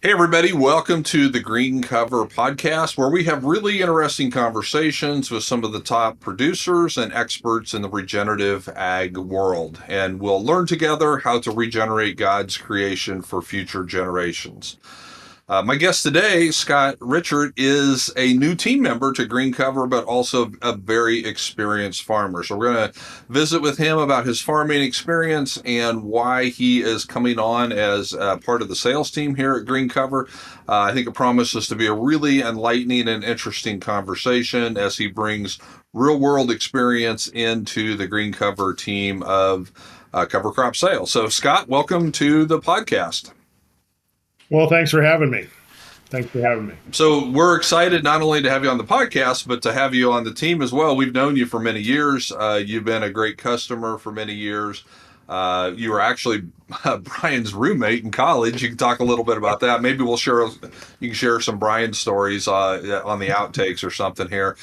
Hey, everybody, welcome to the Green Cover podcast, where we have really interesting conversations with some of the top producers and experts in the regenerative ag world. And we'll learn together how to regenerate God's creation for future generations. My guest today, Scott Richert, is a new team member to Green Cover, but also a very experienced farmer. So we're going to visit with him about his farming experience and why he is coming on as part of the sales team here at Green Cover. I think it promises to be a really enlightening and interesting conversation as he brings real world experience into the Green Cover team of cover crop sales. So, Scott, welcome to the podcast. Well, thanks for having me. Thanks for having me. So we're excited not only to have you on the podcast, but to have you on the team as well. We've known you for many years. You've been a great customer for many years. You were actually Brian's roommate in college. You can talk a little bit about that. Maybe you can share some Brian stories on the outtakes or something here.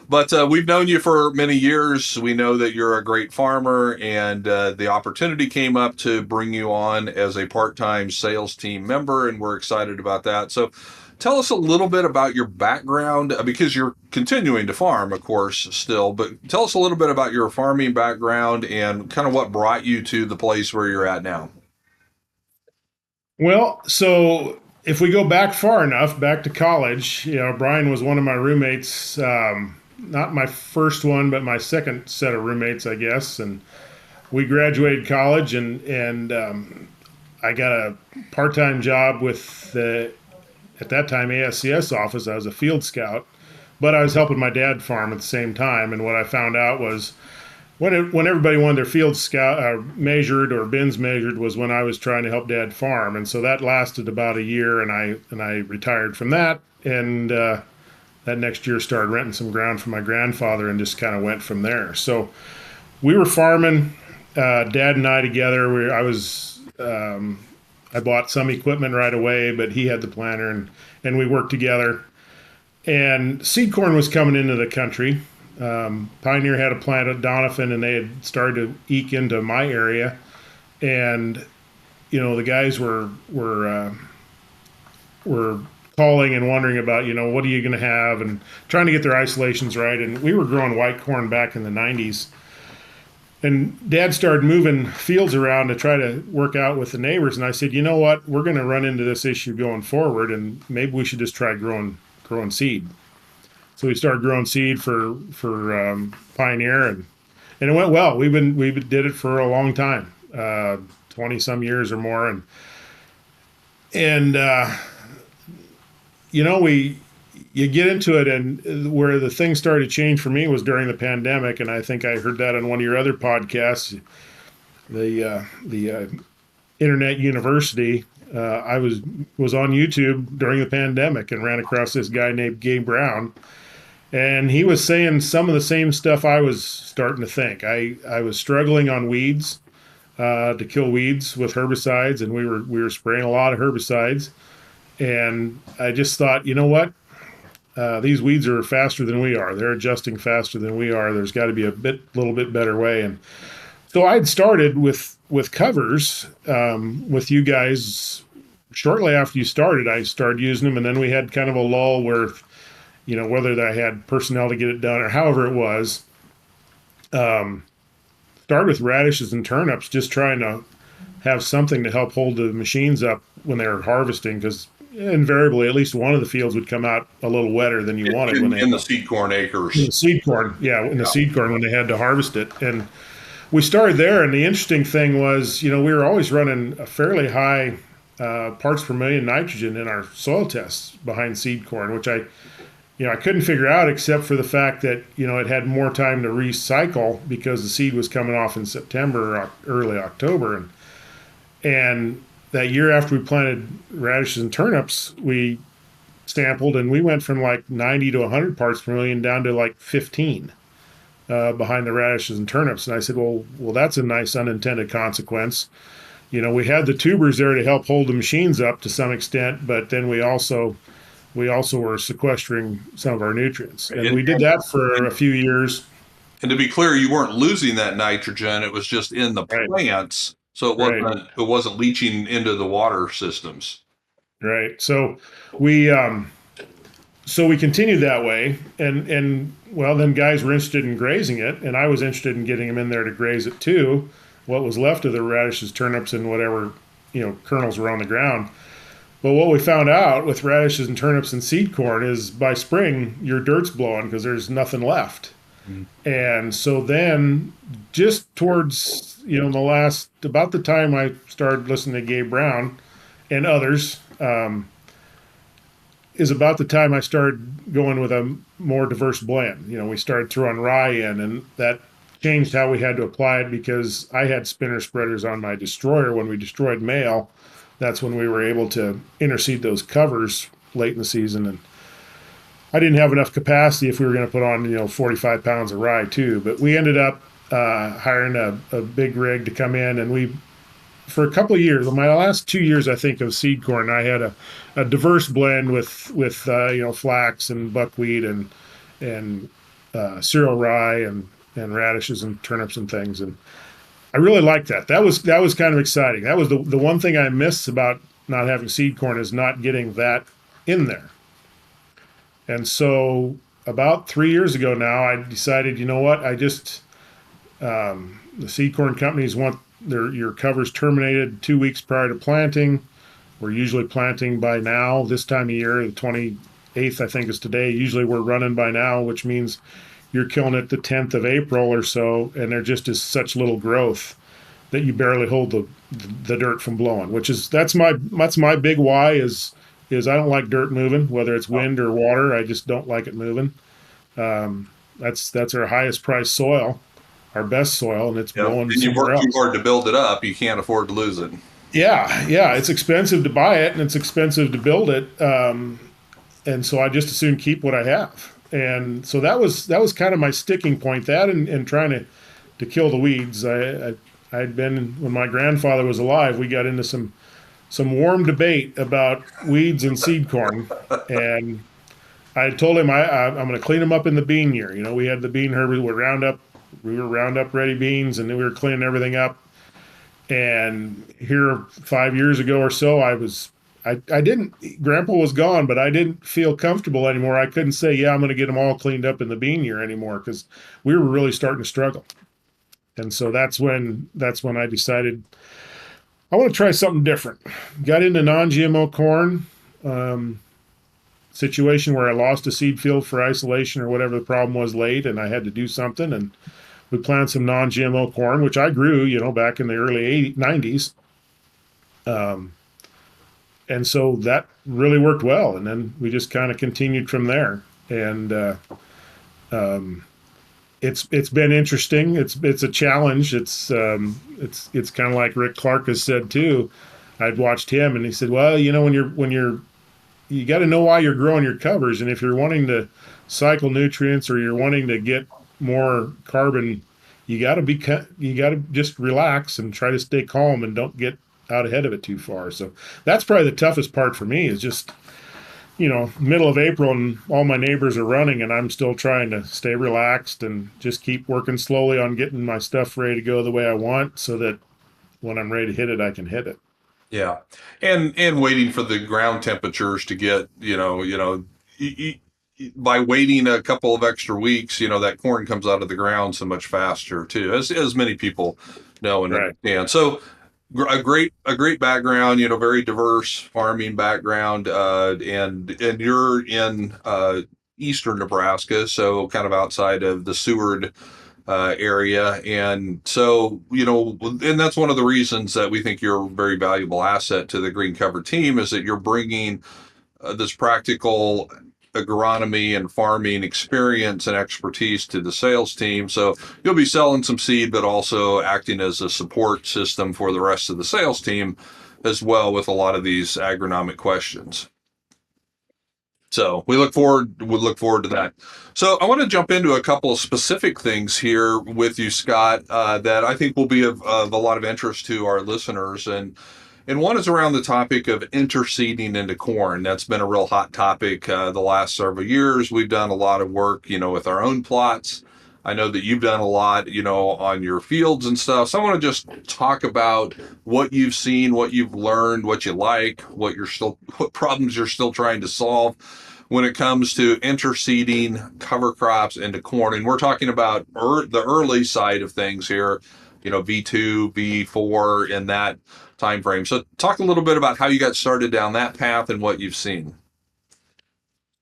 But we've known you for many years. We know that you're a great farmer, and the opportunity came up to bring you on as a part-time sales team member, and we're excited about that. So tell us a little bit about your background, because you're continuing to farm, of course, still, but tell us a little bit about your farming background and kind of what brought you to the place where you're at now. Well, so if we go back far enough, back to college, Brian was one of my roommates. Not my first one, but my second set of roommates, I guess. And we graduated college, and I got a part-time job with the, at that time, ASCS office. I was a field scout, but I was helping my dad farm at the same time. And what I found out was when everybody wanted their field scout measured or bins measured was when I was trying to help Dad farm, and so that lasted about a year, and I retired from that, and that next year started renting some ground for my grandfather and just kind of went from there. So we were farming, Dad and I together. I bought some equipment right away, but he had the planter, and we worked together. And seed corn was coming into the country. Pioneer had a plant at Doniphan, and they had started to eke into my area. And the guys were calling and wondering about, what are you going to have, and trying to get their isolations right. And we were growing white corn back in the 90s. And Dad started moving fields around to try to work out with the neighbors. And I said, you know what, we're going to run into this issue going forward, and maybe we should just try growing seed. So we started growing seed for Pioneer, and it went well. We did it for a long time, 20 some years or more, and you get into it, and where the thing started to change for me was during the pandemic, and I think I heard that on one of your other podcasts, the Internet University. I was on YouTube during the pandemic and ran across this guy named Gabe Brown, and he was saying some of the same stuff I was starting to think. I was struggling on weeds, to kill weeds with herbicides, and we were spraying a lot of herbicides. And I just thought, you know what? These weeds are faster than we are. They're adjusting faster than we are. There's got to be a little bit better way. And so I'd started with covers with you guys. Shortly after you started, I started using them, and then we had kind of a lull where, whether I had personnel to get it done or however it was. Started with radishes and turnips, just trying to have something to help hold the machines up when they were harvesting, because invariably at least one of the fields would come out a little wetter than you wanted in the seed corn acres. In the seed corn, the seed corn when they had to harvest it. And we started there, and the interesting thing was, we were always running a fairly high parts per million nitrogen in our soil tests behind seed corn, which I couldn't figure out, except for the fact that, it had more time to recycle because the seed was coming off in September or early October. And that year after we planted radishes and turnips, we sampled, and we went from like 90 to 100 parts per million down to like 15 behind the radishes and turnips. And I said, well, that's a nice unintended consequence. We had the tubers there to help hold the machines up to some extent, but then we also were sequestering some of our nutrients. And we did that for a few years. And to be clear, you weren't losing that nitrogen. It was just in the plants. So it wasn't leaching into the water systems. right. We um, so we continued that way, and well, then guys were interested in grazing it, and I was interested in getting them in there to graze it too. What was left of the radishes, turnips, and whatever kernels were on the ground. But what we found out with radishes and turnips and seed corn is by spring your dirt's blowing because there's nothing left. Mm. And so then, just towards the last about the time I started listening to Gabe Brown and others, is about the time I started going with a more diverse blend. We started throwing rye in, and that changed how we had to apply it because I had spinner spreaders on my destroyer when we destroyed male. That's when we were able to interseed those covers late in the season, and I didn't have enough capacity if we were going to put on 45 pounds of rye too. But we ended up hiring a big rig to come in, and we for a couple of years, my last 2 years, I think, of seed corn, I had a diverse blend with flax and buckwheat and cereal rye and radishes and turnips and things, and I really liked that. That was kind of exciting. That was the one thing I miss about not having seed corn is not getting that in there. And so about 3 years ago now, I decided, you know what, the seed corn companies want your covers terminated 2 weeks prior to planting. We're usually planting by now, this time of year, the 28th, I think is today. Usually we're running by now, which means you're killing it the 10th of April or so, and there just is such little growth that you barely hold the dirt from blowing. That's my big why is I don't like dirt moving, whether it's wind or water. I just don't like it moving. That's our highest priced soil, our best soil, and it's blowing And you've somewhere worked too else. hard to build it up. You can't afford to lose it. Yeah, it's expensive to buy it and it's expensive to build it, and so I just as soon keep what I have. And so that was kind of my sticking point. That and trying to kill the weeds. I'd been when my grandfather was alive. We got into some warm debate about weeds and seed corn, and I told him I'm going to clean them up in the bean year. We had the bean herb. We were Roundup ready beans, and then we were cleaning everything up. And here 5 years ago or so, I didn't, Grandpa was gone, but I didn't feel comfortable anymore. I couldn't say, yeah, I'm going to get them all cleaned up in the bean year anymore because we were really starting to struggle. And so that's when I decided I want to try something different. Got into non-GMO corn, situation where I lost a seed field for isolation or whatever the problem was late, and I had to do something. And we planted some non-GMO corn, which I grew, back in the early 90s. And so that really worked well. And then we just kind of continued from there. And it's been interesting. It's a challenge. It's kind of like Rick Clark has said too. I'd watched him, and he said, well, you got to know why you're growing your covers, and if you're wanting to cycle nutrients or you're wanting to get more carbon, you got to just relax and try to stay calm and don't get out ahead of it too far. So that's probably the toughest part for me is just middle of April and all my neighbors are running and I'm still trying to stay relaxed and just keep working slowly on getting my stuff ready to go the way I want so that when I'm ready to hit it, I can hit it. Yeah, and waiting for the ground temperatures to get by waiting a couple of extra weeks, that corn comes out of the ground so much faster too, as many people know and Right. understand. So a great background, very diverse farming background, and you're in eastern Nebraska, so kind of outside of the Seward area. And so, and that's one of the reasons that we think you're a very valuable asset to the Green Cover team is that you're bringing this practical agronomy and farming experience and expertise to the sales team. So you'll be selling some seed, but also acting as a support system for the rest of the sales team as well with a lot of these agronomic questions. So we look forward to that. So I want to jump into a couple of specific things here with you, Scott, that I think will be of a lot of interest to our listeners. And one is around the topic of interseeding into corn. That's been a real hot topic the last several years. We've done a lot of work, with our own plots I know that you've done a lot, on your fields and stuff. So I want to just talk about what you've seen, what you've learned, what you like, what problems you're still trying to solve when it comes to interseeding cover crops into corn. And we're talking about the early side of things here, V2, V4 in that time frame. So talk a little bit about how you got started down that path and what you've seen.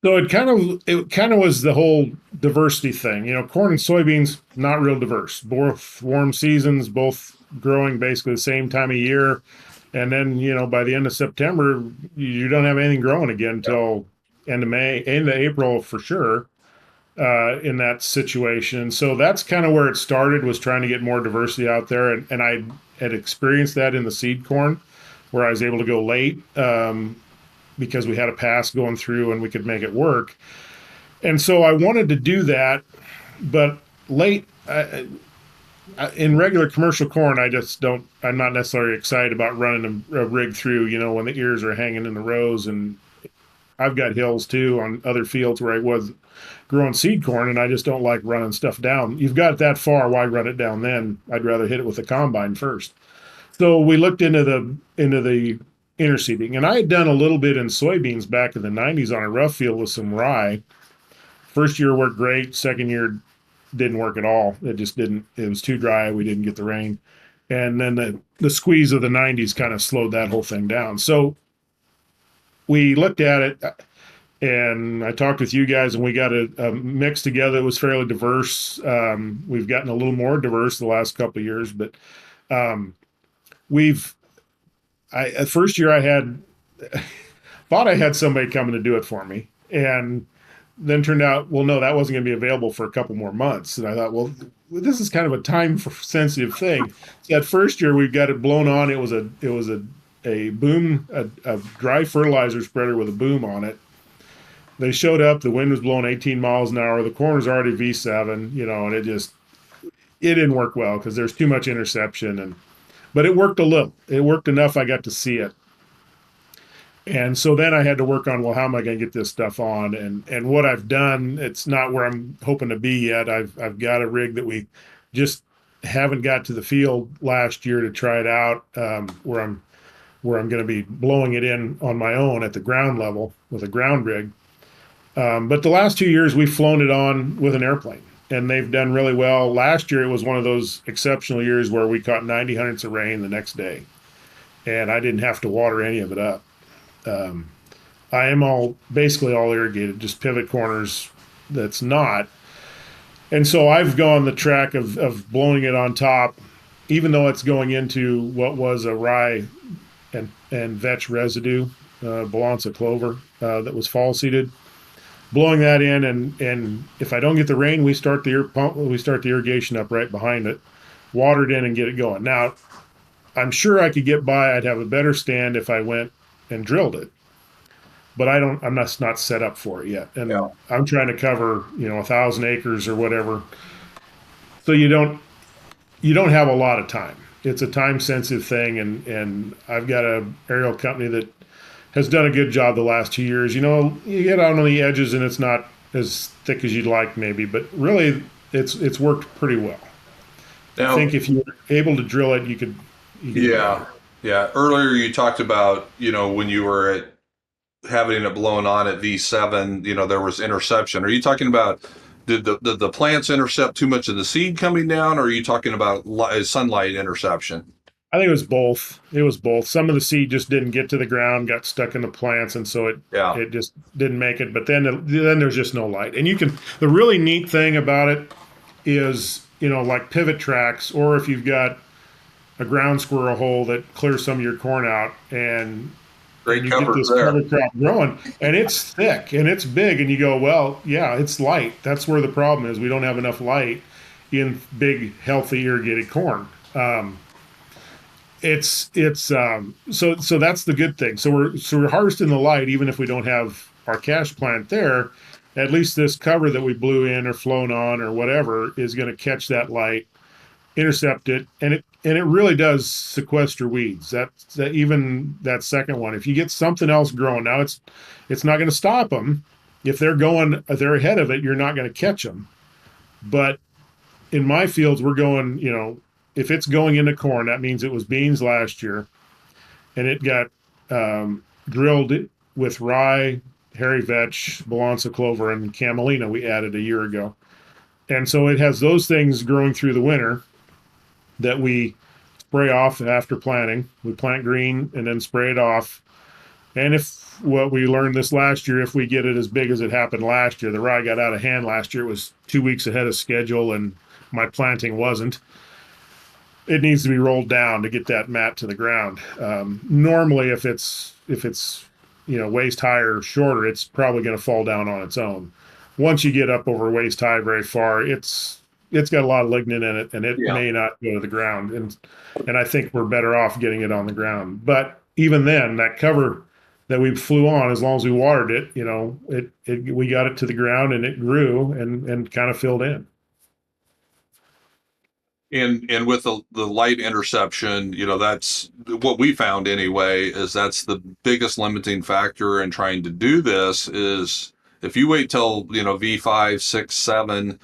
So it kind of was the whole diversity thing. Corn and soybeans not real diverse. Both warm seasons, both growing basically the same time of year, and then by the end of September you don't have anything growing again until end of May, end of April for sure. In that situation, so that's kind of where it started, was trying to get more diversity out there, and I had experienced that in the seed corn, where I was able to go late. Because we had a pass going through and we could make it work. And so I wanted to do that, but late in regular commercial corn, I'm not necessarily excited about running a rig through, when the ears are hanging in the rows. And I've got hills too on other fields where I was growing seed corn, and I just don't like running stuff down. You've got it that far, why run it down then? I'd rather hit it with a combine first. So we looked into the interseeding. And I had done a little bit in soybeans back in the 90s on a rough field with some rye. First year worked great. Second year didn't work at all. It just didn't. It was too dry. We didn't get the rain. And then the squeeze of the 90s kind of slowed that whole thing down. So we looked at it, and I talked with you guys, and we got a mix together. It was fairly diverse. We've gotten a little more diverse the last couple of years, but at first year I had thought I had somebody coming to do it for me, and then turned out, well, no, that wasn't going to be available for a couple more months. And I thought, well, this is kind of a time sensitive thing. So that first year we got it blown on. It was a boom, a dry fertilizer spreader with a boom on it. They showed up. The wind was blowing 18 miles an hour. The corn was already V7, and it didn't work well because there's too much interception. But it worked a little. It worked enough I got to see it. And so then I had to work on, well, how am I going to get this stuff on? And what I've done, it's not where I'm hoping to be yet. I've got a rig that we just haven't got to the field last year to try it out, where I'm going to be blowing it in on my own at the ground level with a ground rig. But the last 2 years we've flown it on with an airplane, and they've done really well. Last year it was one of those exceptional years where we caught 90 hundredths of rain the next day, and I didn't have to water any of it up. I am basically all irrigated, just pivot corners that's not. And so I've gone the track of blowing it on top, even though it's going into what was a rye and vetch residue, balansa clover, that was fall seeded. Blowing that in, and if I don't get the rain, we start the irrigation up right behind it, water it in, and get it going. Now, I'm sure I could get by. I'd have a better stand if I went and drilled it, but I'm not set up for it yet. And Yeah. I'm trying to cover 1,000 acres or whatever. So you don't have a lot of time. It's a time sensitive thing, and I've got a aerial company that has done a good job the last 2 years. You get out on the edges and it's not as thick as you'd like maybe, but really it's worked pretty well. Now, I think if you were able to drill it, you could. yeah. Yeah. Earlier you talked about, when you were having it blown on at V7, there was interception. Are you talking about, did the plants intercept too much of the seed coming down, or are you talking about sunlight interception? I think it was both. It was both. Some of the seed just didn't get to the ground, got stuck in the plants, and so it just didn't make it. But then there's just no light. And the really neat thing about it is, like pivot tracks, or if you've got a ground squirrel hole that clears some of your corn out, and Great you cover get this there. cover crop growing, and it's thick and it's big, and you go, well, yeah, it's light. That's where the problem is. We don't have enough light in big, healthy, irrigated corn. So that's the good thing. So we're harvesting the light, even if we don't have our cash plant there. At least this cover that we blew in or flown on or whatever is going to catch that light, intercept it, and it really does sequester weeds. That even that second one, if you get something else growing, now it's not going to stop them. If they're ahead of it, you're not going to catch them. But in my fields, we're going, if it's going into corn, that means it was beans last year and it got drilled with rye, hairy vetch, balansa clover, and camelina we added a year ago. And so it has those things growing through the winter that we spray off after planting. We plant green and then spray it off. And if what we learned this last year, if we get it as big as it happened last year, the rye got out of hand last year. It was 2 weeks ahead of schedule and my planting wasn't. It needs to be rolled down to get that mat to the ground. Normally, if it's waist high or shorter, it's probably going to fall down on its own. Once you get up over waist high very far, it's got a lot of lignin in it, and it may not go to the ground. And I think we're better off getting it on the ground. But even then, that cover that we flew on, as long as we watered it, we got it to the ground and it grew and kind of filled in. And with the light interception, that's what we found anyway, is that's the biggest limiting factor in trying to do this is if you wait till, V5, 6, 7,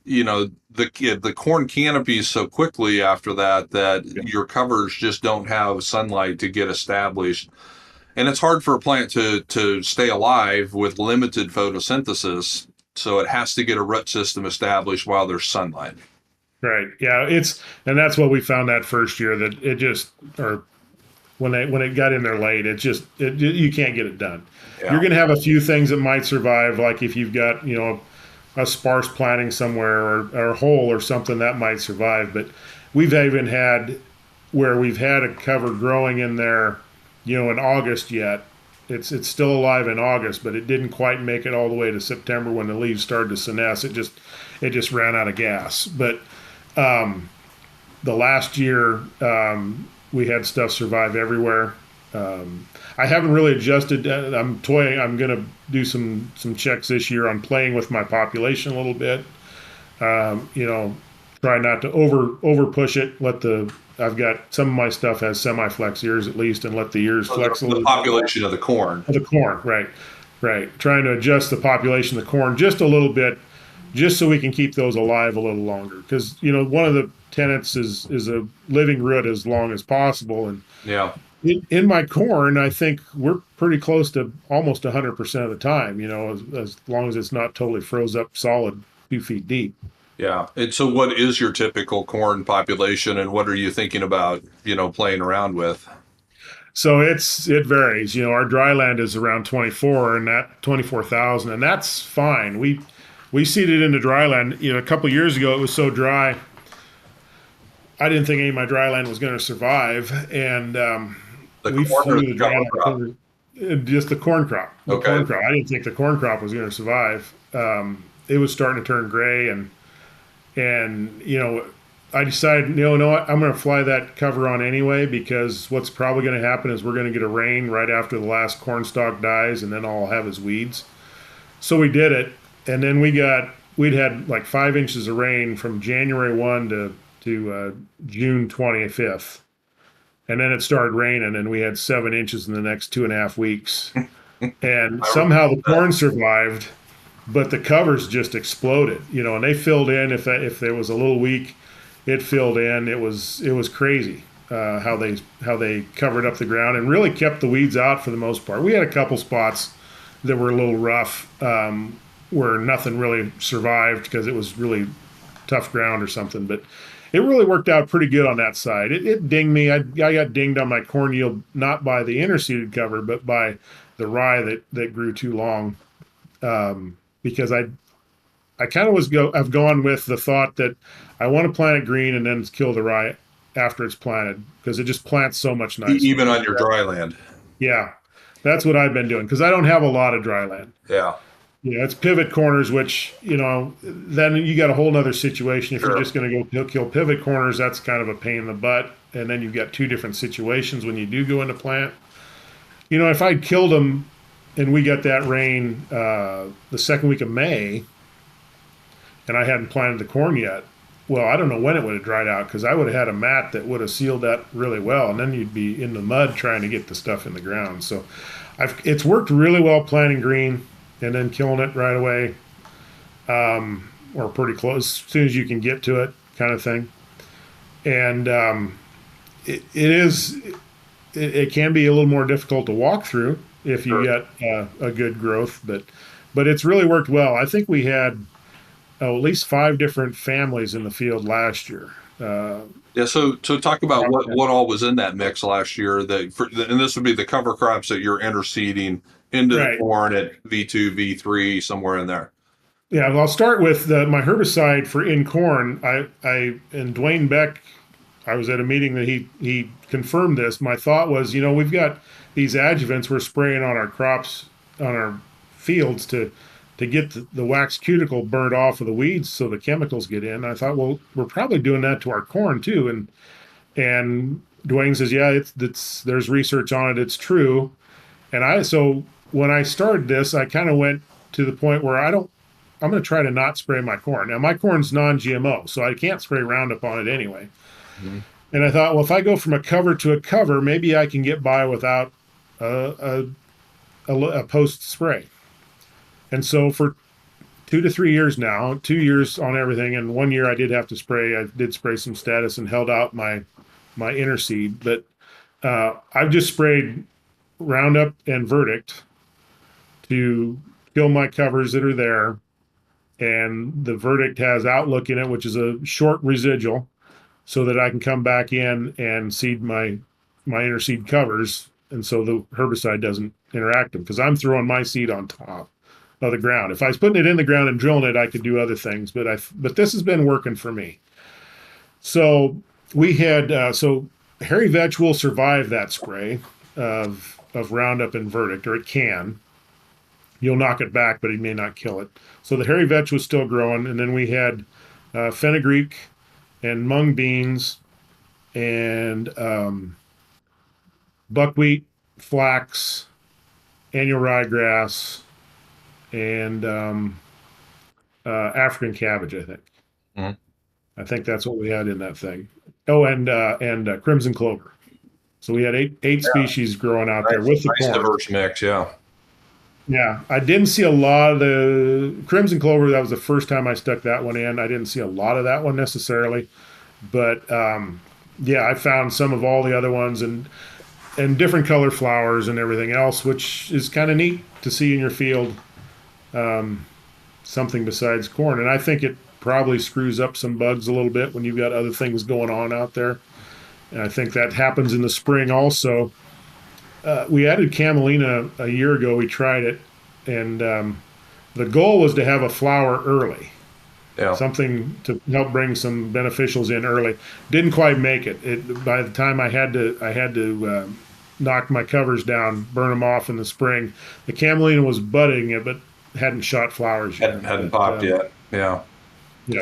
the corn canopies so quickly after that your covers just don't have sunlight to get established. And it's hard for a plant to stay alive with limited photosynthesis. So it has to get a root system established while there's sunlight. Right. Yeah. And that's what we found that first year, that it just, or when it got in there late, you can't get it done. Yeah. You're going to have a few things that might survive. Like if you've got, a sparse planting somewhere or a hole or something that might survive. But we've even had where we've had a cover growing in there, in August yet. It's still alive in August, but it didn't quite make it all the way to September when the leaves started to senesce. It just ran out of gas. But the last year, we had stuff survive everywhere. I haven't really adjusted. I'm toying. I'm going to do some checks this year on playing with my population a little bit. Try not to over push it. I've got some of my stuff has semi-flex ears at least, and let the ears flex a little. The population of the corn. Of the corn, right. Trying to adjust the population of the corn just a little bit, just so we can keep those alive a little longer. Because one of the tenets is a living root as long as possible. And in my corn, I think we're pretty close to almost 100% of the time. As long as it's not totally froze up solid 2 feet deep. Yeah. And so what is your typical corn population, and what are you thinking about, playing around with? So it varies. Our dry land is around 24 and that 24,000, and that's fine. We seeded into dry land. A couple of years ago, it was so dry, I didn't think any of my dry land was going to survive. And we flew the dry land, just the corn crop. Okay. Corn crop. I didn't think the corn crop was going to survive. It was starting to turn gray, and I decided, what, I'm going to fly that cover on anyway, because what's probably going to happen is we're going to get a rain right after the last corn stalk dies, and then all I'll have is weeds. So we did it, and then we'd had like 5 inches of rain from January 1 to June 25th. And then it started raining, and we had 7 inches in the next 2.5 weeks. And somehow the corn survived, but the covers just exploded, and they filled in. If there was a little weak, it filled in. It was crazy how they covered up the ground and really kept the weeds out for the most part. We had a couple spots that were a little rough where nothing really survived because it was really tough ground or something, but it really worked out pretty good on that side. It dinged me. I got dinged on my corn yield, not by the interseeded cover, but by the rye that grew too long. Because I kind of I've gone with the thought that I want to plant it green and then kill the rye after it's planted, because it just plants so much nicer. Even on your dry land. Yeah, that's what I've been doing, because I don't have a lot of dry land. Yeah. It's pivot corners, which, then you got a whole nother situation. If you're just going to go kill pivot corners, that's kind of a pain in the butt. And then you've got two different situations when you do go into plant. If I'd killed them and we got that rain the second week of May, and I hadn't planted the corn yet, well, I don't know when it would have dried out, because I would have had a mat that would have sealed that really well, and then you'd be in the mud trying to get the stuff in the ground. So it's worked really well planting green and then killing it right away. or pretty close, as soon as you can get to it, kind of thing. And it can be a little more difficult to walk through if you Sure. get a good growth, but it's really worked well. I think we had at least 5 different families in the field last year. Yeah, so talk about what all was in that mix last year. And this would be the cover crops that you're interseeding into the Right. corn at V2, V3, somewhere in there. Yeah. Well, I'll start with my herbicide for in corn. I and Dwayne Beck, I was at a meeting that he confirmed this. My thought was, we've got these adjuvants we're spraying on our crops, on our fields to get the wax cuticle burnt off of the weeds so the chemicals get in. I thought, well, we're probably doing that to our corn too. And Dwayne says, yeah, it's there's research on it. It's true. So when I started this, I kind of went to the point where I'm going to try to not spray my corn. Now my corn's non-GMO, so I can't spray Roundup on it anyway. Mhm. And I thought, well, if I go from a cover to a cover, maybe I can get by without a post spray. And so for 2 to 3 years now, 2 years on everything, and 1 year I did have to spray. I did spray some status and held out my Interseed, but I've just sprayed Roundup and Verdict to kill my covers that are there. And the Verdict has Outlook in it, which is a short residual, so that I can come back in and seed my interseed covers, and so the herbicide doesn't interact them because I'm throwing my seed on top of the ground. If I was putting it in the ground and drilling it, I could do other things, but this has been working for me. So we had so hairy vetch will survive that spray of Roundup and Verdict, or it can. You'll knock it back, but he may not kill it. So the hairy vetch was still growing, and then we had fenugreek and mung beans and buckwheat, flax, annual ryegrass, and African cabbage. Mhm. I think that's what we had in that thing. Oh, and crimson clover. So we had eight species growing out there Nice, with the nice corn. diverse mix. Yeah. Yeah, I didn't see a lot of the crimson clover. That was the first time I stuck that one in. I didn't see a lot of that one necessarily, but yeah, I found some of all the other ones and different color flowers and everything else, which is kind of neat to see in your field. Something besides corn, and I think it probably screws up some bugs a little bit when you've got other things going on out there. And I think that happens in the spring also. We added camelina a year ago. We tried it, and the goal was to have a flower early, Yeah. something to help bring some beneficials in early. Didn't quite make it. By the time I had to knock my covers down, burn them off in the spring, the camelina was budding, but hadn't shot flowers yet. Hadn't But, popped yet. Yeah. yeah.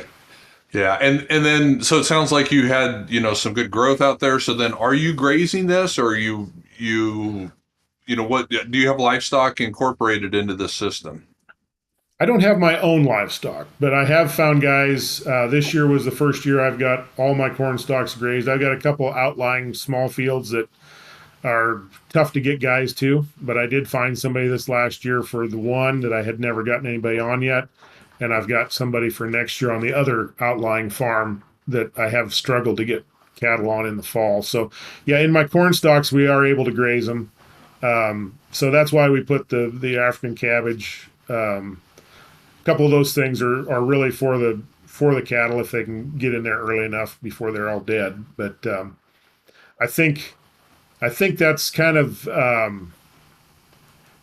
Yeah. And then so it sounds like you had, some good growth out there. So then are you grazing this, or what do you have livestock incorporated into this system? I don't have my own livestock, but I have found guys. This year was the first year I've got all my corn stalks grazed. I've got a couple outlying small fields that are tough to get guys to, but I did find somebody this last year for the one that I had never gotten anybody on yet. And I've got somebody for next year on the other outlying farm that I have struggled to get cattle on in the fall. So, yeah, in my corn stalks, we are able to graze them. So that's why we put the African cabbage. A couple of those things are really for the cattle if they can get in there early enough before they're all dead. But I think that's kind of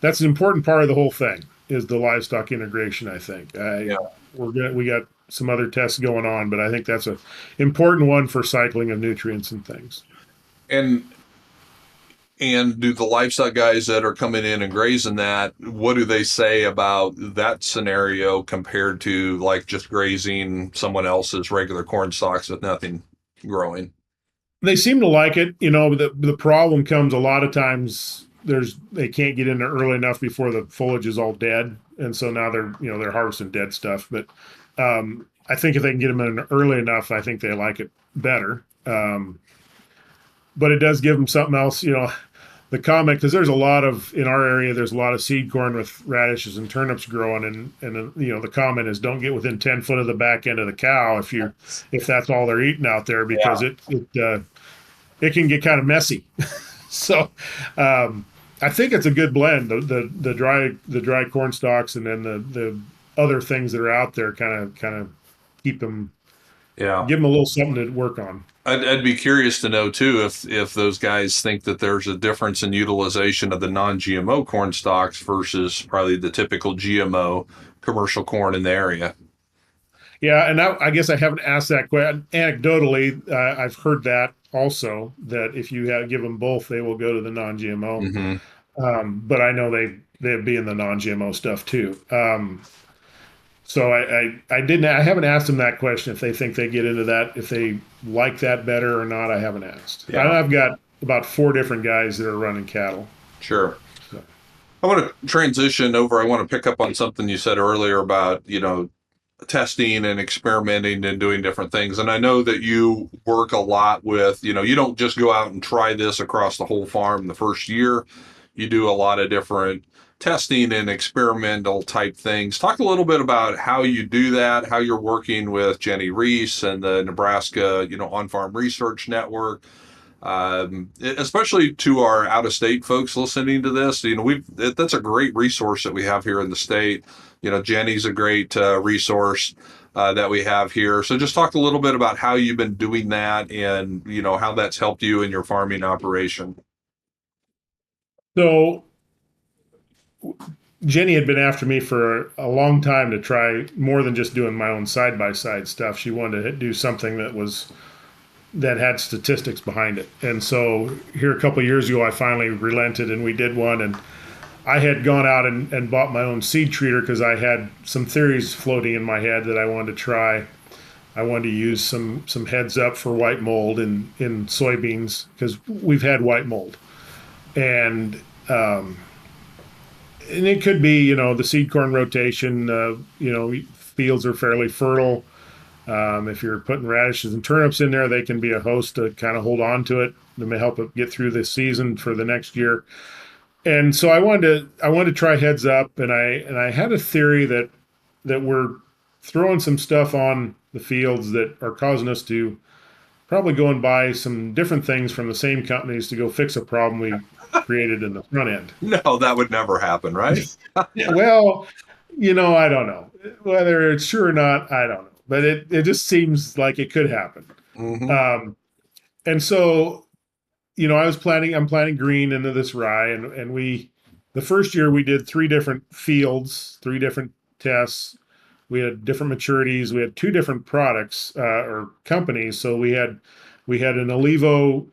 that's an important part of the whole thing is the livestock integration. I think Yeah. we got some other tests going on, but I think that's a important one for cycling of nutrients and things. And do the livestock guys that are coming in and grazing that, what do they say about that scenario compared to like just grazing someone else's regular corn stalks with nothing growing? They seem to like it. The problem comes a lot of times they can't get in there early enough before the foliage is all dead, and so now they're harvesting dead stuff. But I think if they can get them in early enough, I think they like it better. But it does give them something else. the comment, because there's a lot of, in our area, there's a lot of seed corn with radishes and turnips growing, and the comment is don't get within 10 foot of the back end of the cow if that's all they're eating out there, because it can get kind of messy. So I think it's a good blend. The dry corn stalks, and then the other things that are out there kind of keep them, Yeah. give them a little something to work on. I'd be curious to know too if those guys think that there's a difference in utilization of the non-GMO corn stalks versus probably the typical GMO commercial corn in the area. Yeah, and I guess I haven't asked that question. Anecdotally, I've heard that also, that if you give them both, they will go to the non-GMO. Hmm. But I know they'd be in the non-GMO stuff too. So I haven't asked them that question, if they think they get into that, if they like that better or not. I haven't asked. Yeah. And I've got about 4 different guys that are running cattle. Sure. So. I want to transition over. I want to pick up on something you said earlier about, testing and experimenting and doing different things. And I know that you work a lot with, you don't just go out and try this across the whole farm the first year. You do a lot of different testing and experimental type things. Talk a little bit about how you do that, how you're working with Jenny Rees and the Nebraska, On-Farm Research Network. Especially to our out-of-state folks listening to this, that's a great resource that we have here in the state. Jenny's a great resource that we have here. So just talk a little bit about how you've been doing that, and how that's helped you in your farming operation. So Jenny had been after me for a long time to try more than just doing my own side-by-side stuff. She wanted to do something that had statistics behind it. And so here a couple of years ago, I finally relented, and we did one. And I had gone out and bought my own seed treater because I had some theories floating in my head that I wanted to try. I wanted to use some heads up for white mold in soybeans, because we've had white mold. And it could be, the seed corn rotation, fields are fairly fertile. If you're putting radishes and turnips in there, they can be a host to kind of hold on to it. They may help it get through the season for the next year. And so I wanted to try heads up, and I had a theory that we're throwing some stuff on the fields that are causing us to probably go and buy some different things from the same companies to go fix a problem we created in the front end. No, that would never happen, right? Well, I don't know whether it's true or not. I don't know, but it just seems like it could happen. Mm-hmm. And so, I'm planting green into this rye, and the first year we did 3 different fields, 3 different tests. We had different maturities. We had 2 different products or companies. So we had an Olivo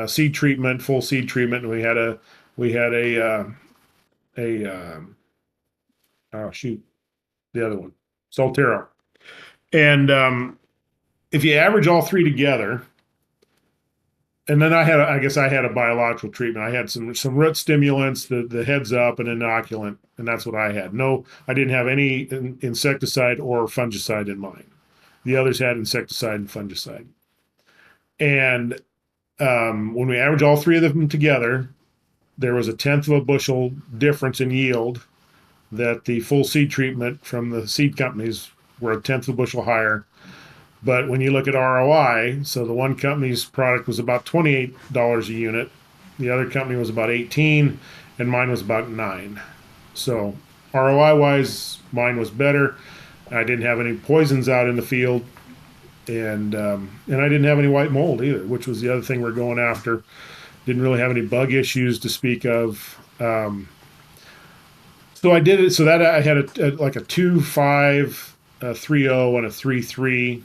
seed treatment, full seed treatment, and we had a the other one, Soltero. And if you average all 3 together, and then I had a biological treatment. I had some root stimulants, the heads up, and inoculant, and that's what I had. No, I didn't have any insecticide or fungicide in mine. The others had insecticide and fungicide. And when we average all 3 of them together, there was a 1/10 of a bushel difference in yield, that the full seed treatment from the seed companies were a 1/10 of a bushel higher. But when you look at ROI, so the one company's product was about $28 a unit, the other company was about 18, and mine was about 9. So ROI wise, mine was better. I didn't have any poisons out in the field, and I didn't have any white mold either, which was the other thing we're going after. Didn't really have any bug issues to speak of. So I did it. So that I had a 2.5, a 3.0, and a 3.3.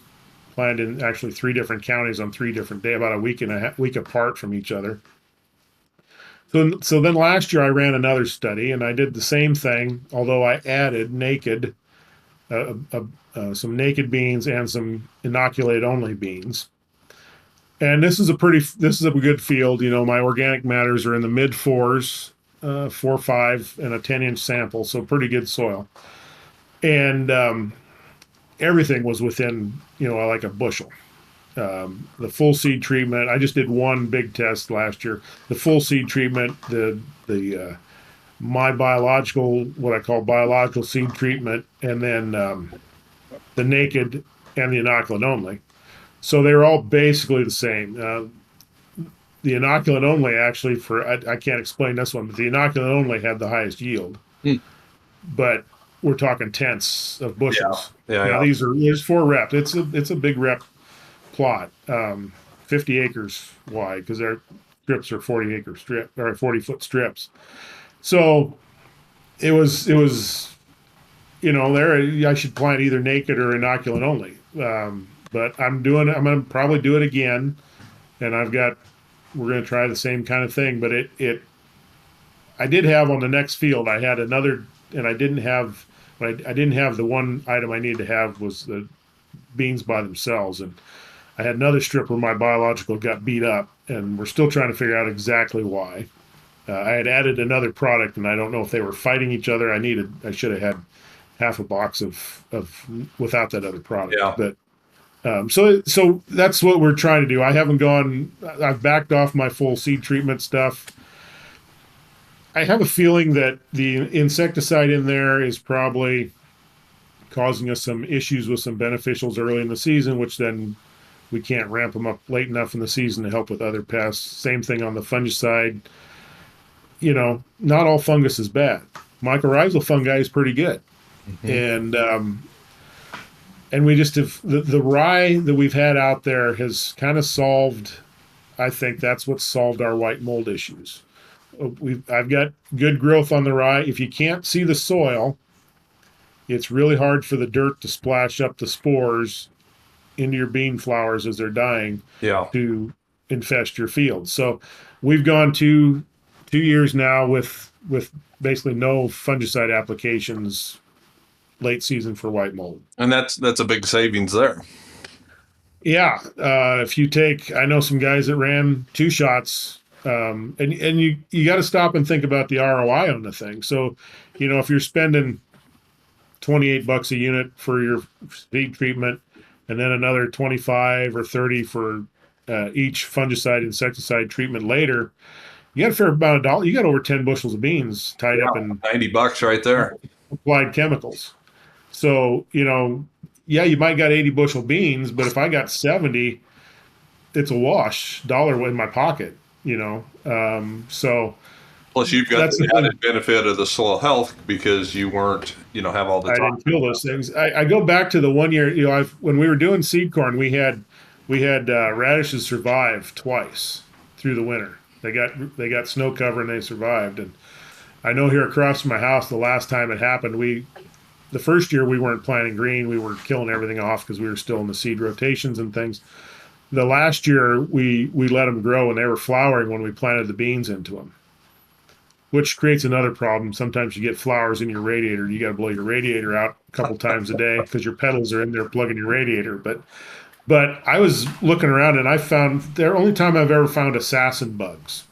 Planned in actually 3 different counties on 3 different days, about a week apart from each other. So then last year I ran another study, and I did the same thing, although I added some naked beans and some inoculated only beans. And this is a good field. My organic matters are in the mid 4s, 4.5, and a 10-inch sample, so pretty good soil. And everything was within, like a bushel. The full seed treatment. I just did one big test last year. The full seed treatment, the my biological, what I call biological seed treatment, and then the naked and the inoculant only. So they were all basically the same. The inoculant only actually I can't explain this one, but the inoculant only had the highest yield. Hmm. But we're talking tenths of Yeah. bushels. Yeah. Now Yeah. there's 4 reps. It's a big rep plot, 50 acres wide because their strips are 40-acre strip or 40-foot strips. So it was there I should plant either naked or inoculant only. But I'm gonna probably do it again, and we're gonna try the same kind of thing. But I did have on the next field I had another, and I didn't have. I didn't have the one item I needed to have was the beans by themselves, and I had another strip where my biological got beat up, and we're still trying to figure out exactly why. I had added another product, and I don't know if they were fighting each other. I should have had half a box of without that other product. Yeah. But so that's what we're trying to do. I haven't gone. I've backed off my full seed treatment stuff. I have a feeling that the insecticide in there is probably causing us some issues with some beneficials early in the season, which then we can't ramp them up late enough in the season to help with other pests. Same thing on the fungicide. Not all fungus is bad. Mycorrhizal fungi is pretty good. Mm-hmm. And we just have the rye that we've had out there has kind of solved. I think that's what solved our white mold issues. I've got good growth on the rye. If you can't see the soil, it's really hard for the dirt to splash up the spores into your bean flowers as they're dying. Yeah. To infest your field. So we've gone 2 years now with basically no fungicide applications late season for white mold. And that's a big savings there. Yeah, if you take, I know some guys that ran 2 shots, and you got to stop and think about the ROI on the thing. So, if you're spending $28 a unit for your seed treatment, and then another 25 or 30 for each fungicide insecticide treatment later, you got a fair amount of dollars. You got over 10 bushels of beans tied up in $90 right there. Applied chemicals. So, yeah, you might got 80 bushel beans, but if I got 70, it's a wash dollar in my pocket, so Plus, you've got the added benefit of the soil health because you weren't, have all the I didn't kill those things. I go back to the one year, when we were doing seed corn, we had radishes survive twice through the winter. They got snow cover and they survived. And I know here across from my house, the last time it happened, the first year we weren't planting green. We were killing everything off because we were still in the seed rotations and things. The last year we let them grow and they were flowering when we planted the beans into them, which creates another problem. Sometimes you get flowers in your radiator. You got to blow your radiator out a couple times a day because your petals are in there plugging your radiator. But I was looking around and I found the only time I've ever found assassin bugs.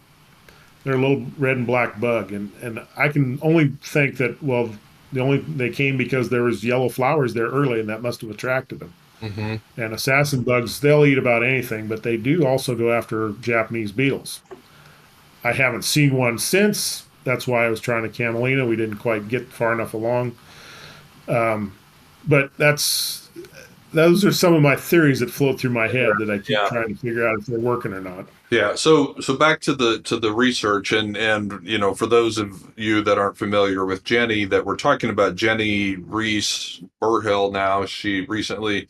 They're a little red and black bug, and I can only think that they came because there was yellow flowers there early, and that must have attracted them. Mm-hmm. And assassin bugs, they'll eat about anything, but they do also go after Japanese beetles. I haven't seen one since. That's why I was trying to camelina. We didn't quite get far enough along. But those are some of my theories that float through my head that I keep trying to figure out if they're working or not. Yeah. So back to the research and for those of you that aren't familiar with Jenny, that we're talking about Jenny Rees Brhel now. She recently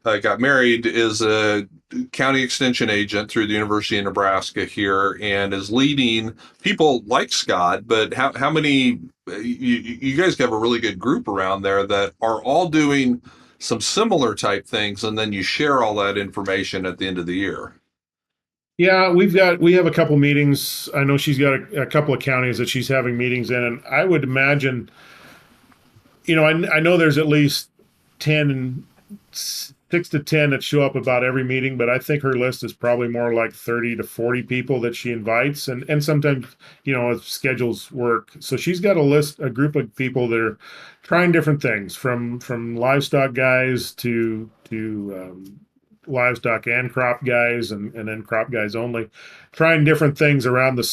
got married, is a county extension agent through the University of Nebraska here, and is leading people like Scott. But how many you guys have a really good group around there that are all doing some similar type things, and then you share all that information at the end of the year. Yeah, we have a couple meetings. I know she's got a couple of counties that she's having meetings in, and I would imagine, I know there's at least 6 to 10 that show up about every meeting, but I think her list is probably more like 30 to 40 people that she invites, and sometimes, if schedules work. So she's got a group of people that are trying different things, from livestock guys to livestock and crop guys, and then crop guys only, trying different things around uh,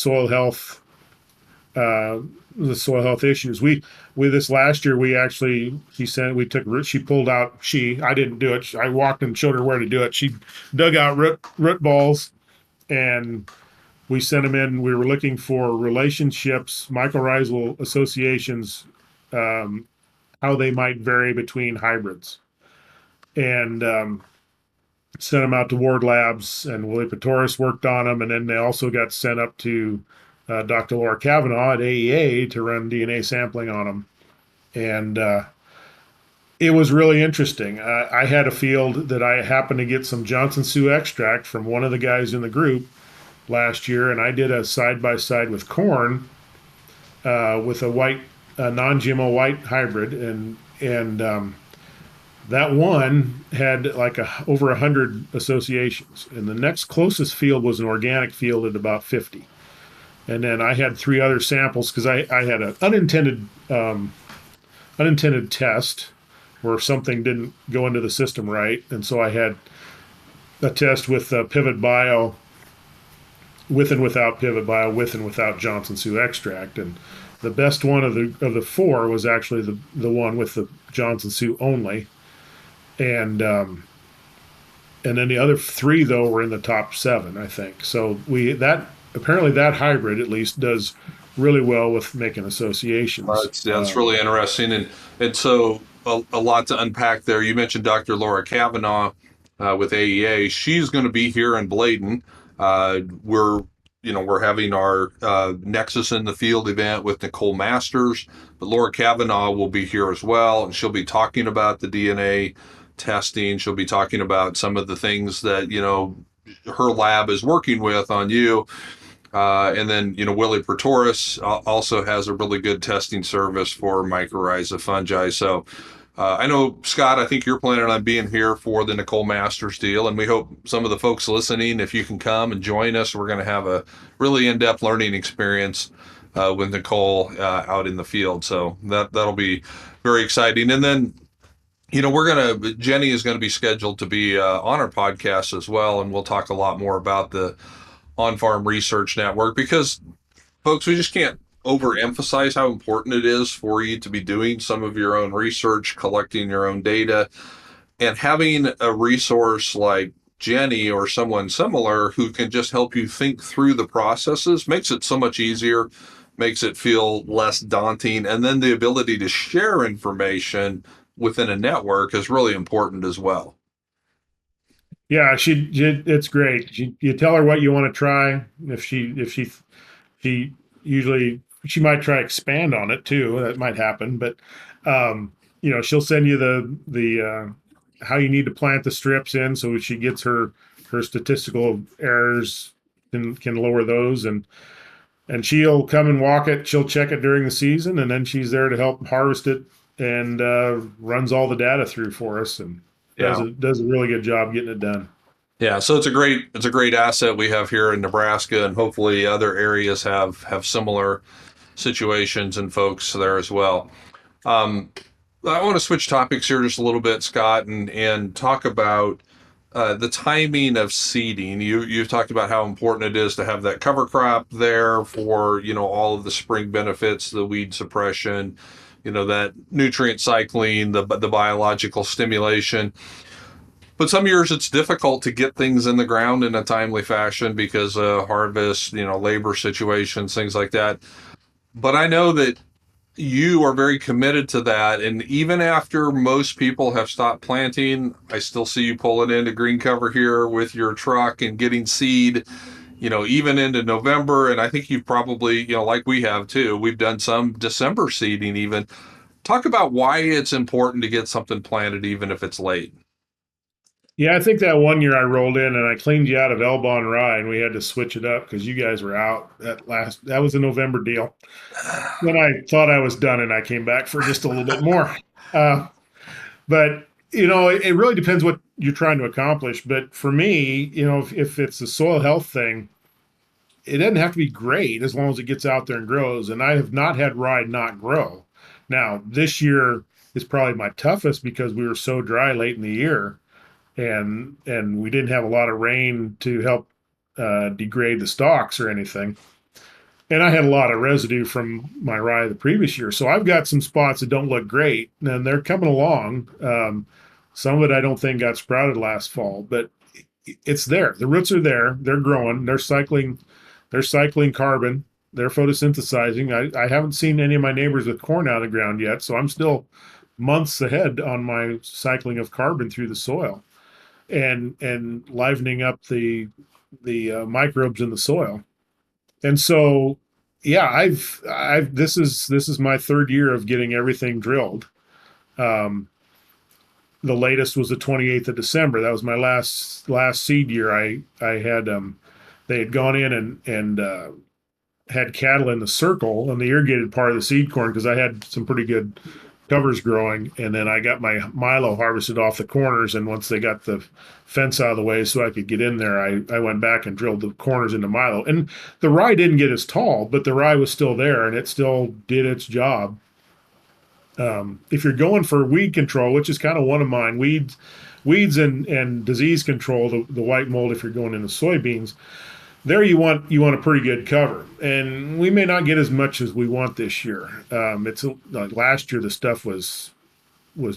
the soil health issues. We this last year we actually she pulled out I didn't do it. I walked and showed her where to do it. She dug out root balls, and we sent them in. We were looking for relationships, mycorrhizal associations, um, how they might vary between hybrids, and sent them out to Ward Labs, and Willie Patoris worked on them, and then they also got sent up to Dr. Laura Kavanaugh at AEA to run DNA sampling on them, and it was really interesting. I had a field that I happened to get some Johnson Sioux extract from one of the guys in the group last year, and I did a side by side with corn with a non-GMO white hybrid, and that one had like over 100 associations, and the next closest field was an organic field at about 50. And then I had three other samples because I had an unintended test where something didn't go into the system right, and so I had a test with Pivot Bio, with and without Pivot Bio, with and without Johnson Sioux extract, and the best one of the four was actually the one with the Johnson Sioux only, and then the other three though were in the top seven, I think. So apparently that hybrid at least does really well with making associations. That's really interesting, and so a lot to unpack there. You mentioned Dr. Laura Kavanaugh with AEA. She's going to be here in Bladen. We're having our Nexus in the Field event with Nicole Masters, but Laura Kavanaugh will be here as well, and she'll be talking about the DNA testing. She'll be talking about some of the things that her lab is working with on you. And then, Willie Pretorius also has a really good testing service for mycorrhiza fungi. So I know, Scott, I think you're planning on being here for the Nicole Masters deal, and we hope some of the folks listening, if you can come and join us, we're going to have a really in-depth learning experience with Nicole out in the field. So that'll be very exciting. And then, Jenny is going to be scheduled to be on our podcast as well, and we'll talk a lot more about the On-Farm Research Network, because folks, we just can't overemphasize how important it is for you to be doing some of your own research, collecting your own data, and having a resource like Jenny or someone similar who can just help you think through the processes makes it so much easier, makes it feel less daunting, and then the ability to share information within a network is really important as well. Yeah, it's great. You tell her what you want to try. If she usually she might try to expand on it too. That might happen, but she'll send you the how you need to plant the strips in, so she gets her statistical errors can lower those, and she'll come and walk it. She'll check it during the season, and then she's there to help harvest it and runs all the data through for us, and does a really good job getting it done. Yeah, so it's a great asset we have here in Nebraska, and hopefully other areas have similar situations and folks there as well. I want to switch topics here just a little bit, Scott, and talk about the timing of seeding. You've talked about how important it is to have that cover crop there for all of the spring benefits, the weed suppression, that nutrient cycling, the biological stimulation. But some years it's difficult to get things in the ground in a timely fashion because of harvest, labor situations, things like that. But I know that you are very committed to that. And even after most people have stopped planting, I still see you pulling into green cover here with your truck and getting seed, even into November. And I think you've probably, like we have too, we've done some December seeding even. Talk about why it's important to get something planted, even if it's late. Yeah, I think that one year I rolled in and I cleaned you out of Elbon Rye, and we had to switch it up because you guys were out. That was a November deal. Then I thought I was done, and I came back for just a little bit more. Uh, but it really depends what you're trying to accomplish. But for me, if it's a soil health thing, it doesn't have to be great as long as it gets out there and grows. And I have not had rye not grow. Now this year is probably my toughest because we were so dry late in the year. and we didn't have a lot of rain to help degrade the stalks or anything. And I had a lot of residue from my rye the previous year, so I've got some spots that don't look great, and they're coming along. Some of it I don't think got sprouted last fall, but it's there. The roots are there. They're growing. They're cycling carbon. They're photosynthesizing. I haven't seen any of my neighbors with corn out of the ground yet, so I'm still months ahead on my cycling of carbon through the soil and livening up the microbes in the soil. And so, yeah, I've this is my third year of getting everything drilled. Um, the latest was the 28th of December. That was my last seed year. I had they had gone in and had cattle in the circle on the irrigated part of the seed corn because I had some pretty good covers growing, and then I got my milo harvested off the corners. And once they got the fence out of the way so I could get in there, I went back and drilled the corners into milo. And the rye didn't get as tall, but the rye was still there and it still did its job. If you're going for weed control, which is kind of one of mine, weeds and disease control, the white mold, if you're going into soybeans, there you want a pretty good cover, and we may not get as much as we want this year. It's like last year the stuff was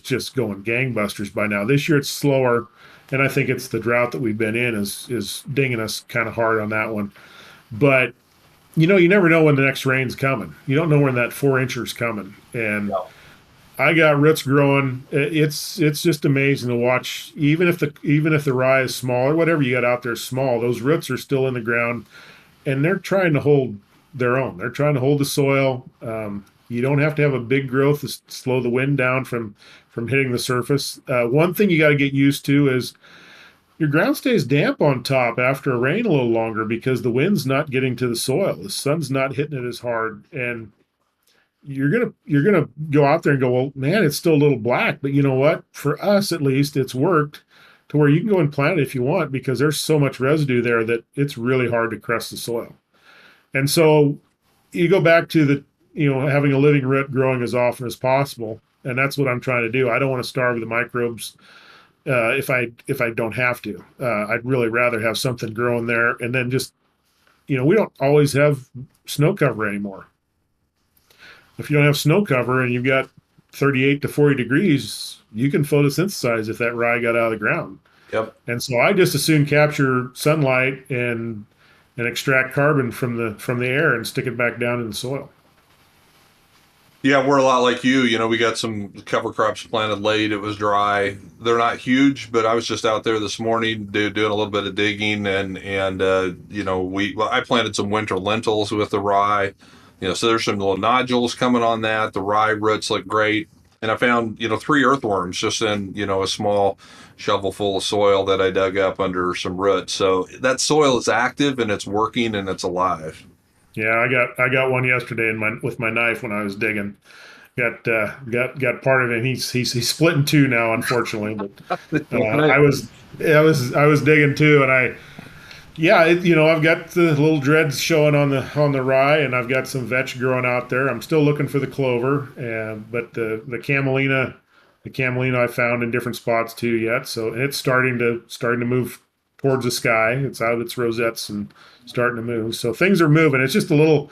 just going gangbusters by now. This year it's slower, and I think it's the drought that we've been in is dinging us kind of hard on that one. But you never know when the next rain's coming. You don't know when that 4-incher's coming, and Yeah. I got roots growing. It's just amazing to watch. Even if the rye is small or whatever you got out there is small, those roots are still in the ground, and they're trying to hold their own. They're trying to hold the soil. You don't have to have a big growth to slow the wind down from hitting the surface. One thing you got to get used to is your ground stays damp on top after a rain a little longer because the wind's not getting to the soil. The sun's not hitting it as hard, and you're gonna go out there and go, well, man, it's still a little black, but you know what? For us, at least, it's worked to where you can go and plant it if you want because there's so much residue there that it's really hard to crust the soil. And so you go back to having a living root growing as often as possible, and that's what I'm trying to do. I don't want to starve the microbes if I don't have to. I'd really rather have something growing there, and then just we don't always have snow cover anymore. If you don't have snow cover and you've got 38 to 40 degrees, you can photosynthesize if that rye got out of the ground. Yep. And so I just as soon capture sunlight and extract carbon from the air and stick it back down in the soil. Yeah, we're a lot like you. We got some cover crops planted late. It was dry. They're not huge, but I was just out there this morning doing a little bit of digging, I planted some winter lentils with the rye. So there's some little nodules coming on that. The rye roots look great, and I found 3 earthworms just in a small shovel full of soil that I dug up under some roots. So that soil is active and it's working and it's alive. Yeah, I got one yesterday with my knife when I was digging. Got part of it. And he's split in two now, unfortunately. But I was digging too, and I've got the little dreads showing on the rye, and I've got some vetch growing out there. I'm still looking for the clover, but the camelina I found in different spots too yet. So it's starting to move towards the sky. It's out of its rosettes and starting to move. So things are moving. It's just a little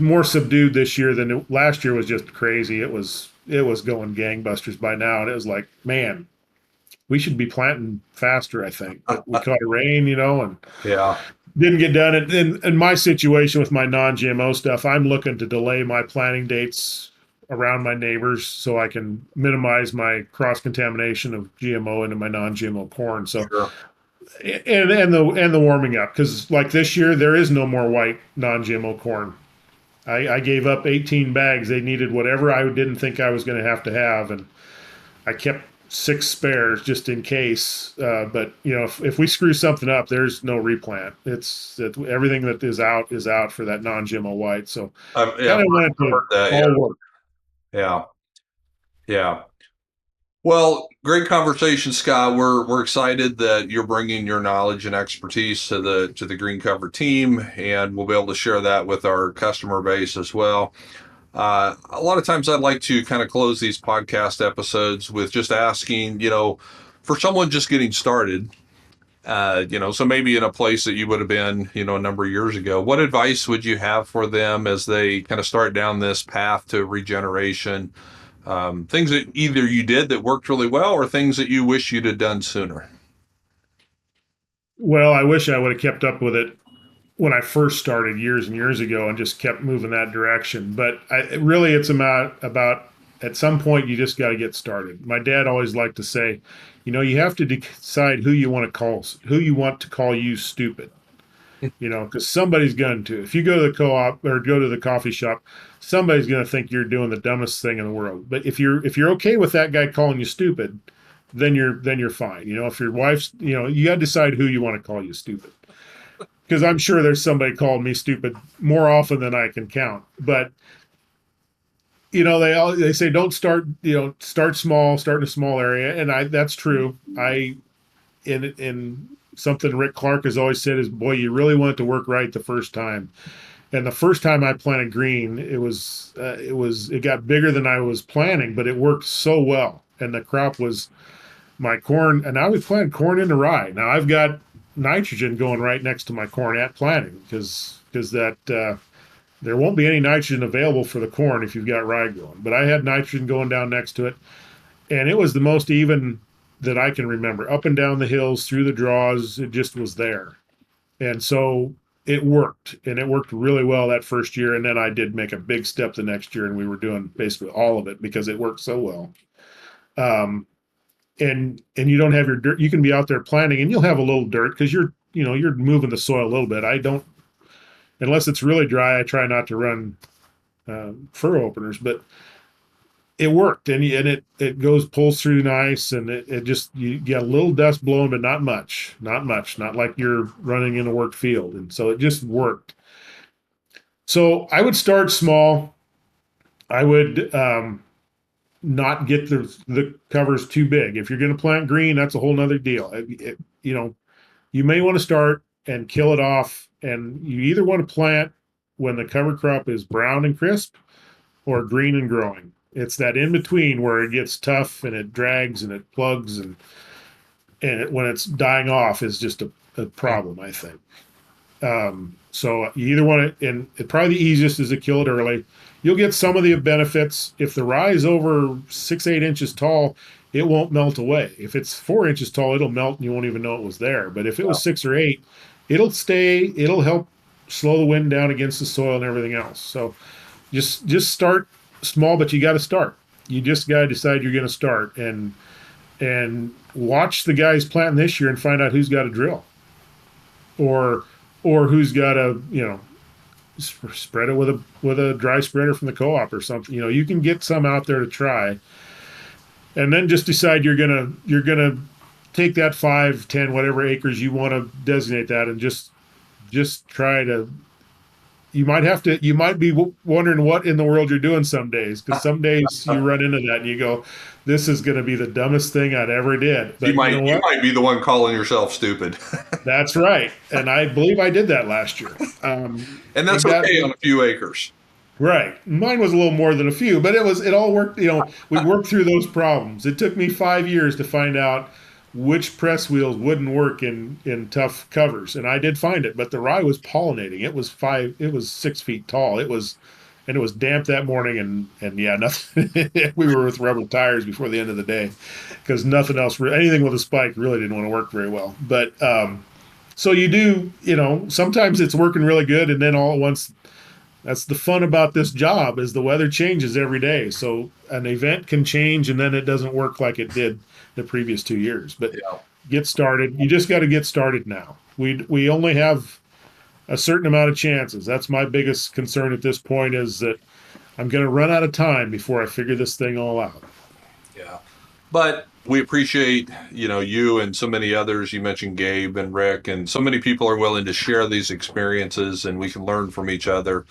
more subdued this year than last year was just crazy. It was going gangbusters by now, and it was like, man, we should be planting faster, I think. But we caught a rain, and Yeah. didn't get done. In my situation with my non-GMO stuff, I'm looking to delay my planting dates around my neighbors so I can minimize my cross-contamination of GMO into my non-GMO corn. So, Sure. and the warming up, because like this year, there is no more white non-GMO corn. I gave up 18 bags. They needed whatever I didn't think I was going to have, and I kept 6 spares just in case. But if we screw something up, there's no replant. It's everything that is out for that non-GMO white. So Yeah, kind of wanted I've heard that. to all work. Yeah. Yeah. Well, great conversation, Scott. We're excited that you're bringing your knowledge and expertise to the Green Cover team, and we'll be able to share that with our customer base as well. A lot of times I'd like to kind of close these podcast episodes with just asking, for someone just getting started, so maybe in a place that you would have been, a number of years ago, what advice would you have for them as they kind of start down this path to regeneration? Things that either you did that worked really well or things that you wish you'd have done sooner. Well, I wish I would have kept up with it when I first started years and years ago and just kept moving that direction. But really, it's about at some point you just got to get started. My dad always liked to say, you have to decide who you want to call you stupid. Because somebody's going to. If you go to the co-op or go to the coffee shop, somebody's going to think you're doing the dumbest thing in the world. But if you're okay with that guy calling you stupid, then you're fine. If your wife's, you got to decide who you want to call you stupid. Because I'm sure there's somebody called me stupid more often than I can count. But they say don't start small, start in a small area, and that's true. In something Rick Clark has always said is, boy, you really want it to work right the first time. And the first time I planted green, it got bigger than I was planning, but it worked so well, and the crop was my corn, and I was planting corn into rye. Now I've got nitrogen going right next to my corn at planting because there won't be any nitrogen available for the corn if you've got rye growing. But I had nitrogen going down next to it, and it was the most even that I can remember. Up and down the hills, through the draws, it just was there. And so it worked, and it worked really well that first year. And then I did make a big step the next year, and we were doing basically all of it because it worked so well. And you don't have your dirt. You can be out there planting, and you'll have a little dirt because you're moving the soil a little bit. I don't, unless it's really dry, I try not to run furrow openers, but it worked, and it pulls through nice, and it just, you get a little dust blowing, but not much, not like you're running in a worked field, and so it just worked. So I would start small. I would not get the covers too big. If you're going to plant green, that's a whole nother deal. You may want to start and kill it off, and you either want to plant when the cover crop is brown and crisp or green and growing. It's that in between where it gets tough and it drags and it plugs, and when it's dying off is just a problem, I think. So you either want to, and probably the easiest is to kill it early. You'll get some of the benefits. If the rye is over 6-8 inches tall, it won't melt away. If it's 4 inches tall, it'll melt and you won't even know it was there. But if it was 6 or 8, it'll stay. It'll help slow the wind down against the soil and everything else. So just start small, but you got to start. You just got to decide you're going to start, and watch the guys planting this year and find out who's got a drill, or who's got a spread it with a dry spreader from the co-op or something. You can get some out there to try, and then just decide you're gonna take that 5, 10, whatever acres you want to designate that, and just try to. You might be wondering what in the world you're doing some days, because some days you run into that and you go, this is going to be the dumbest thing I'd ever did. But you might be the one calling yourself stupid. That's right. And I believe I did that last year. And that's okay on a few acres. Right. Mine was a little more than a few, but it all worked. We worked through those problems. It took me 5 years to find out which press wheels wouldn't work in tough covers, and I did find it. But the rye was pollinating. It was 6 feet tall. It was damp that morning, and yeah, nothing. We were with rubber tires before the end of the day because nothing else, anything with a spike, really didn't want to work very well. But so you do, sometimes it's working really good, and then all at once. That's the fun about this job, is the weather changes every day. So an event can change, and then it doesn't work like it did the previous 2 years. But Get started. You just got to get started now. We only have a certain amount of chances. That's my biggest concern at this point, is that I'm going to run out of time before I figure this thing all out. Yeah. But we appreciate, you and so many others. You mentioned Gabe and Rick, and so many people are willing to share these experiences, and we can learn from each other.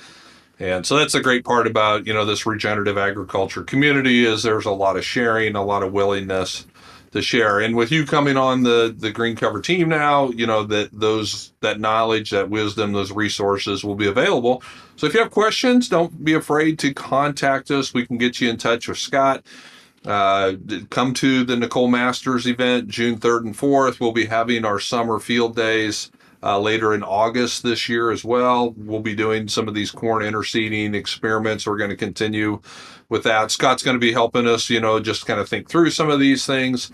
And so that's the great part about, this regenerative agriculture community, is there's a lot of sharing, a lot of willingness to share. And with you coming on the Green Cover team now, that knowledge, that wisdom, those resources will be available. So if you have questions, don't be afraid to contact us. We can get you in touch with Scott. Come to the Nicole Masters event June 3rd and 4th. We'll be having our summer field days later in August this year as well. We'll be doing some of these corn interseeding experiments. We're going to continue with that. Scott's going to be helping us, just kind of think through some of these things.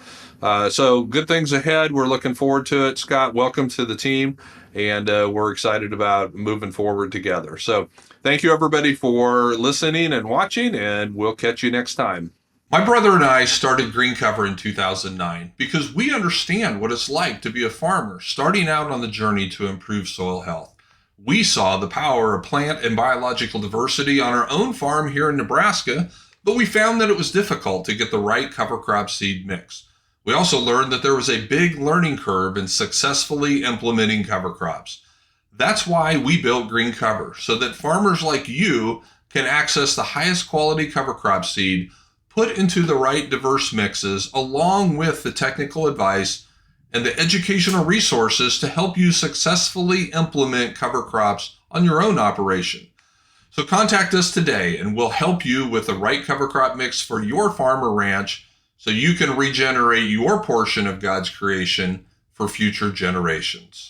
So good things ahead. We're looking forward to it. Scott, welcome to the team. And we're excited about moving forward together. So thank you, everybody, for listening and watching, and we'll catch you next time. My brother and I started Green Cover in 2009 because we understand what it's like to be a farmer starting out on the journey to improve soil health. We saw the power of plant and biological diversity on our own farm here in Nebraska, but we found that it was difficult to get the right cover crop seed mix. We also learned that there was a big learning curve in successfully implementing cover crops. That's why we built Green Cover, so that farmers like you can access the highest quality cover crop seed put into the right diverse mixes, along with the technical advice and the educational resources to help you successfully implement cover crops on your own operation. So contact us today and we'll help you with the right cover crop mix for your farm or ranch so you can regenerate your portion of God's creation for future generations.